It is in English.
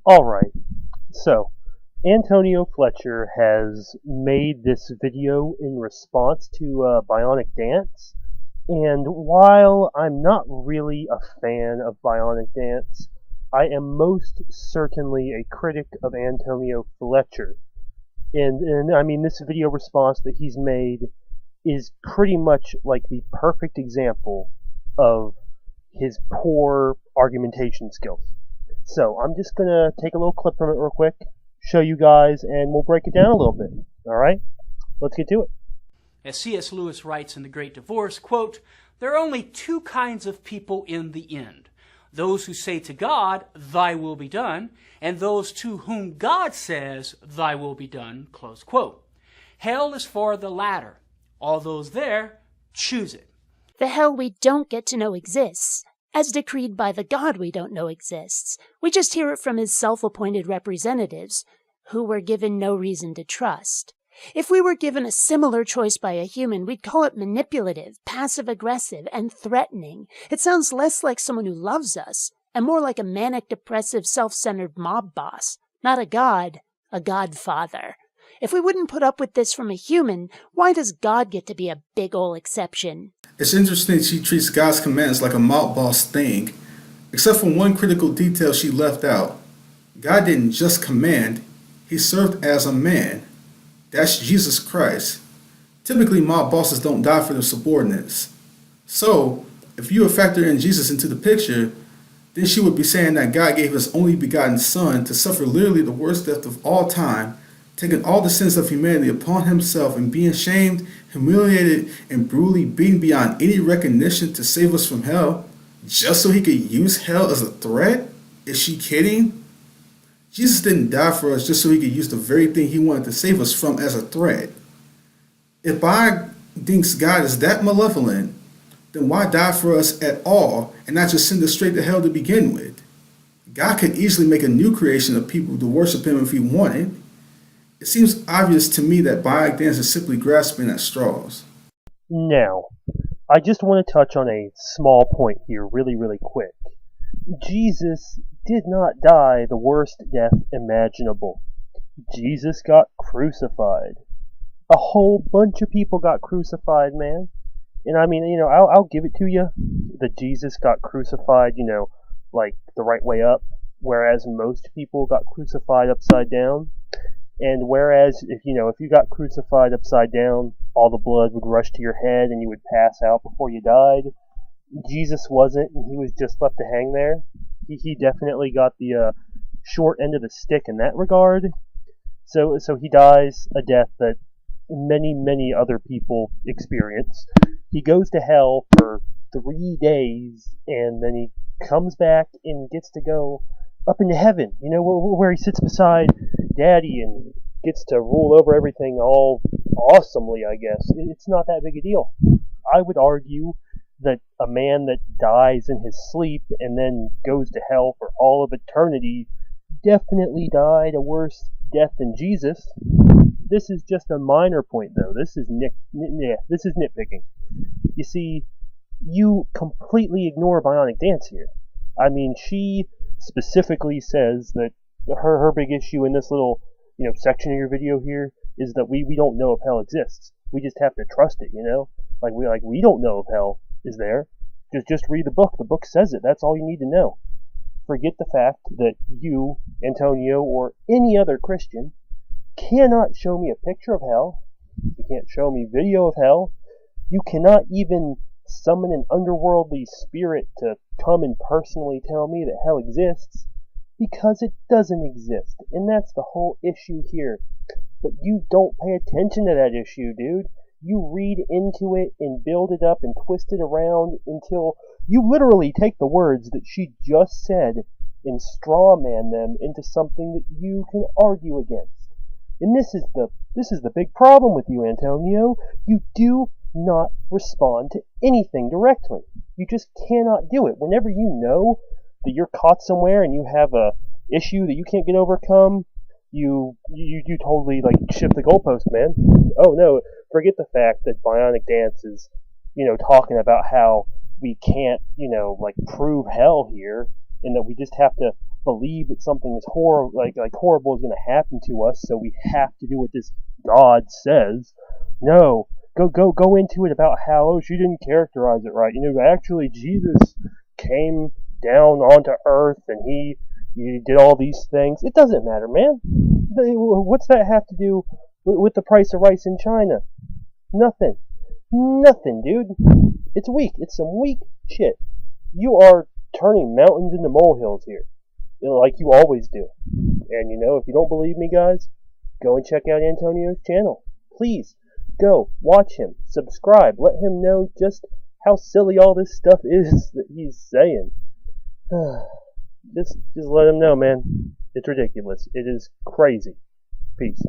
Alright, so Antonio Fletcher has made this video in response to Bionic Dance, and while I'm not really a fan of Bionic Dance, I am most certainly a critic of Antonio Fletcher. And I mean, this video response that he's made is pretty much like the perfect example of his poor argumentation skills. So I'm just going to take a little clip from it real quick, show you guys, and we'll break it down a little bit. All right? Let's get to it. As C.S. Lewis writes in The Great Divorce, quote, "There are only two kinds of people in the end. Those who say to God, 'Thy will be done,' and those to whom God says, 'Thy will be done,'" close quote. Hell is for the latter. All those there choose it. The hell we don't get to know exists, as decreed by the God we don't know exists. We just hear it from his self-appointed representatives, who we're given no reason to trust. If we were given a similar choice by a human, we'd call it manipulative, passive-aggressive, and threatening. It sounds less like someone who loves us, and more like a manic-depressive, self-centered mob boss. Not a god, a godfather. If we wouldn't put up with this from a human, why does God get to be a big ol' exception? It's interesting she treats God's commands like a mob boss thing, except for one critical detail she left out. God didn't just command, he served as a man. That's Jesus Christ. Typically, mob bosses don't die for their subordinates. So, if you factor in Jesus into the picture, then she would be saying that God gave his only begotten son to suffer literally the worst death of all time, taking all the sins of humanity upon himself and being shamed, humiliated, and brutally beaten beyond any recognition to save us from hell, just so he could use hell as a threat? Is she kidding? Jesus didn't die for us just so he could use the very thing he wanted to save us from as a threat. If God thinks God is that malevolent, then why die for us at all and not just send us straight to hell to begin with? God could easily make a new creation of people to worship him if he wanted. It seems obvious to me that Bionic Dance is simply grasping at straws. Now, I just want to touch on a small point here really quick. Jesus did not die the worst death imaginable. Jesus got crucified. A whole bunch of people got crucified, man. And I mean, I'll give it to you that Jesus got crucified, like the right way up, whereas most people got crucified upside down. And whereas if you got crucified upside down, all the blood would rush to your head and you would pass out before you died, Jesus wasn't, and he was just left to hang there. He definitely got the short end of the stick in that regard. So he dies a death that many other people experience. He goes to hell for 3 days, and then he comes back and gets to go up into heaven, where he sits beside Daddy and gets to rule over everything all awesomely, I guess. It's not that big a deal. I would argue that a man that dies in his sleep and then goes to hell for all of eternity definitely died a worse death than Jesus. This is just a minor point, though. This is nitpicking. You see, you completely ignore Bionic Dance here. I mean, she specifically says that her big issue in this little section of your video here is that we don't know if hell exists. We just have to trust it, we don't know if hell is there. Just read the book. The book says it. That's all you need to know. Forget the fact that you, Antonio, or any other Christian cannot show me a picture of hell. You can't show me video of hell. You cannot even summon an underworldly spirit to come and personally tell me that hell exists, because it doesn't exist, and that's the whole issue here. But you don't pay attention to that issue, dude. You read into it and build it up and twist it around until you literally take the words that she just said and straw man them into something that you can argue against. And this is the big problem with you, Antonio. You do not respond to anything directly. You just cannot do it. Whenever you know that you're caught somewhere and you have a issue that you can't get overcome, you totally shift the goalpost, man. Oh no, forget the fact that Bionic Dance is, talking about how we can't, prove hell here, and that we just have to believe that something is horrible is going to happen to us, so we have to do what this God says. No, go into it about how, oh, she didn't characterize it right. Actually Jesus came down onto earth and he did all these things. It doesn't matter, man. What's that have to do with the price of rice in China? Nothing, dude. It's weak. It's some weak shit. You are turning mountains into molehills here, like you always do. And if you don't believe me, guys, go and check out Antonio's channel. Please go watch him, subscribe, let him know just how silly all this stuff is that he's saying. Just let him know, man. It's ridiculous. It is crazy. Peace.